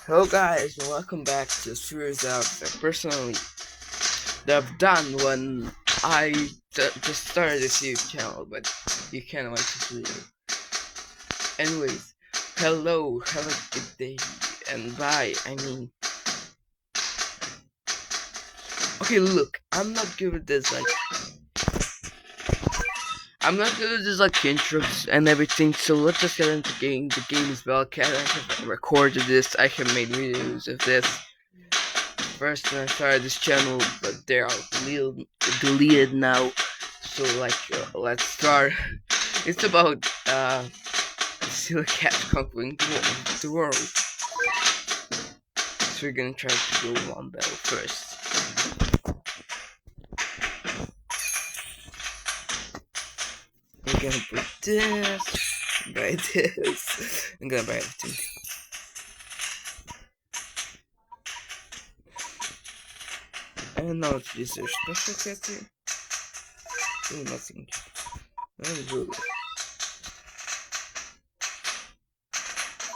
Hello guys, and welcome back to the series that personally that I've done when I just started this YouTube channel, but you can't wait to see it. Anyways, hello, have a good day, and bye. Okay, look, I'm not good at this like intros and everything, so let's just get into the game. The game is Bellcat. I have recorded this, I have made videos of this first when I started this channel, but they're all deleted now. So let's start. It's about silly cat conquering the world. So we're gonna try to go one bell first. I'm gonna put this, buy this. I'm gonna buy everything. I don't know if these are special cats here. Oh, nothing. Not really.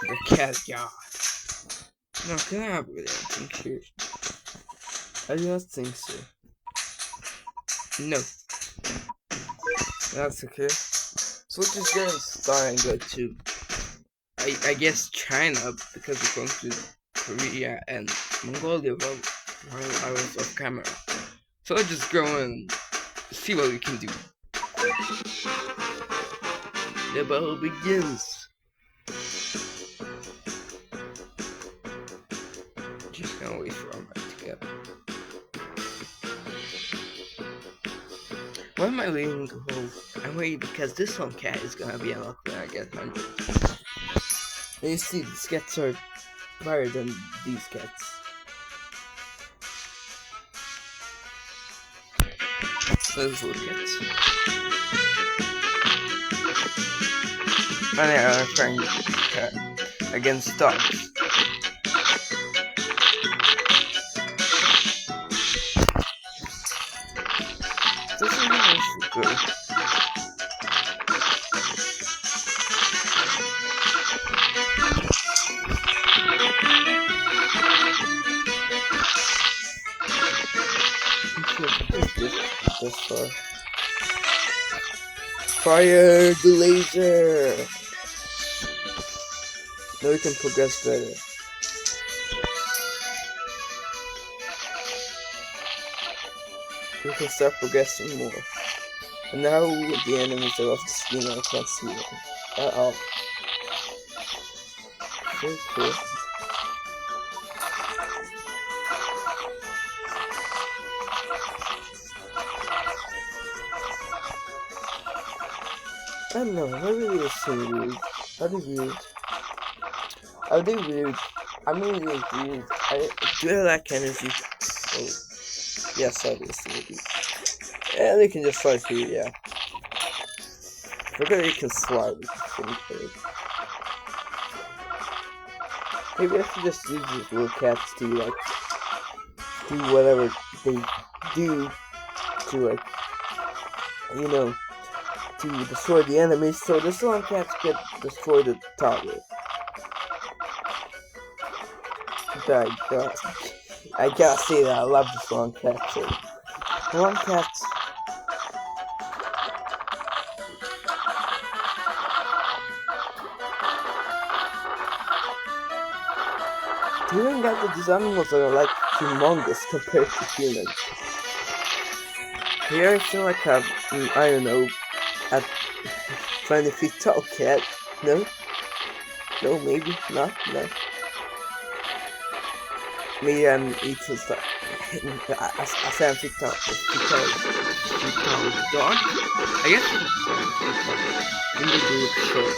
The cat yard. No, can I have anything here? I do not think so. No. That's okay. So we're just gonna start and go to, I guess, China, because we're going to Korea and Mongolia while I was off camera. So let's just go and see what we can do. The battle begins. Just gonna wait for all that to get. Why am I waiting to hold? I'm waiting because this one cat is gonna be unlocked when I get 100. And you see, these cats are higher than these cats. Those little cats. And they are fighting against dogs. This is really good. This far. Fire the laser! Now we can progress better. We can start progressing more. And now the enemies are off the screen and I can't see them at all. Very cool. I don't know, maybe they're so weird. Are they weird? Are they weird? I'm really weird. Do I lack energy? Oh, yes, obviously I do. Yeah, they can just fly through, yeah. Forget they can fly with the thing. Maybe I should just use these little cats to, like, do whatever they do to, like, you know, to destroy the enemies, so the storm cats could destroy the tower. I gotta say that I love the storm cats. So. Storm cats. Even that these animals are like humongous compared to humans. Here I feel like I don't know, a 20 feet tall cat. No? No, maybe not. No. Maybe I'm 8 feet tall. I say I'm 8 feet tall. Dog? I guess I'm 7 feet tall. Short.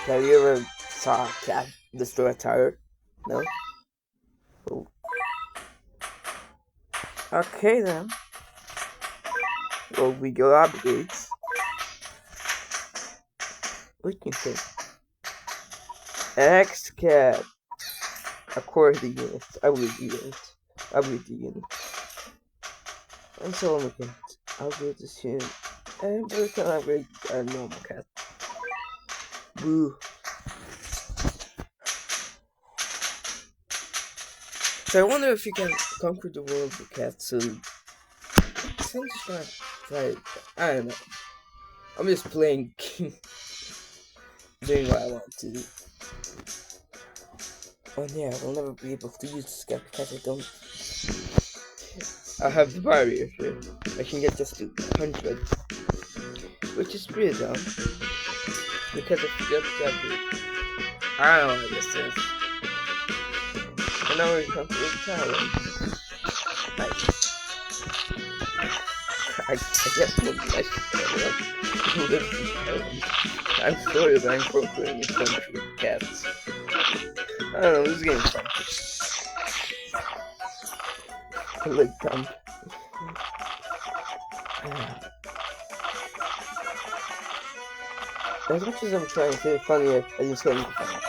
Have you ever saw a cat destroy a tire? No? Oh. Okay then. Well, we got upgrades. What can you say? X-Cat. Accordion unit. Ability unit. And so we can upgrade this unit. And we can upgrade our normal cat. Boo. So I wonder if you can conquer the world with cats. So since try, I don't know. I'm just playing, doing what I want to do. Oh yeah, I will never be able to use this cat because I don't. I have the barrier here. I can get just to 100, which is pretty dumb. Because I forgot that. I don't know what this is. And now we come to the tower. Nice. I guess maybe I should live in Thailand. I'm sorry that I'm conquering a country with cats. I don't know, this game is fun. I like dumb. As much as I'm trying to be funny, I just can't be funny.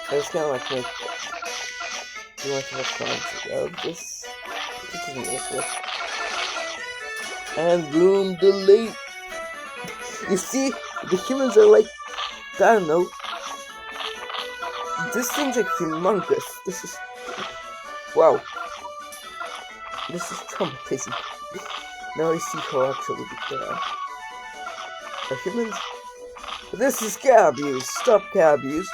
I just kind of like make too much of a concept of this. This isn't worth it. And boom, delete. You see, the humans are like, I don't know. This thing's like humongous. This is, wow. This is traumatizing. Now I see how actually they are. Are humans? This is cat abuse. Stop cat abuse.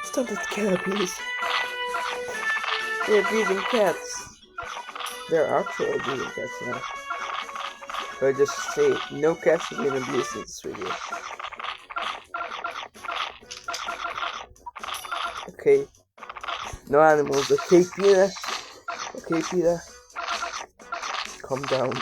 Stop it, cat abuse. They're abusing cats. They're actually abusing cats now. But I just say no cats have been abused in this video. Okay. No animals. Okay, Peter. Okay, Peter. Calm down.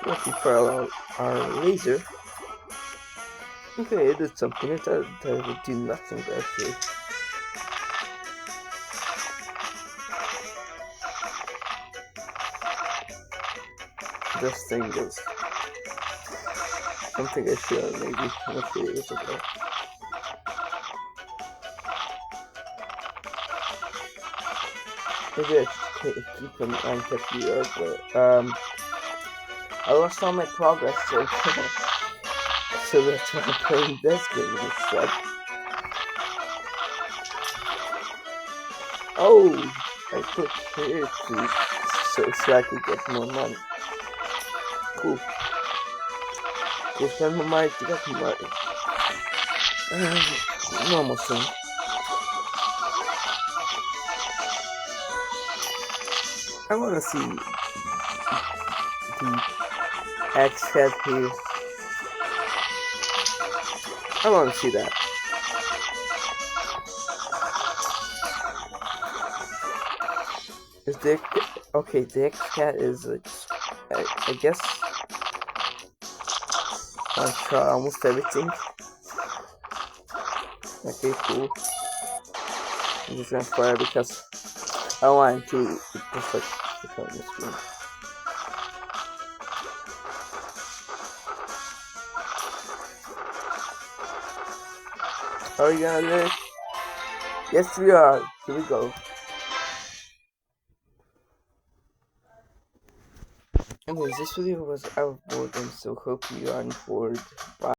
Looking for our laser. Okay, it did something. I thought it would do nothing, but actually. This thing is something I should maybe a few years ago. Maybe I should keep an unkept viewer, but I lost all my progress, so that's why I'm playing this game instead. Oh, I put here to so I could get more money. Cool. Go spend my money to get more money. Normal thing. I wanna see the X-Cat here. I wanna see that. Is the okay? The X-Cat is I guess I've shot almost everything. Okay, cool. I'm just gonna fire because I want to just like become the screen. Are we gonna live? Yes, we are. Here we go. Anyways, this video was out of boredom, so hope you aren't bored. Bye.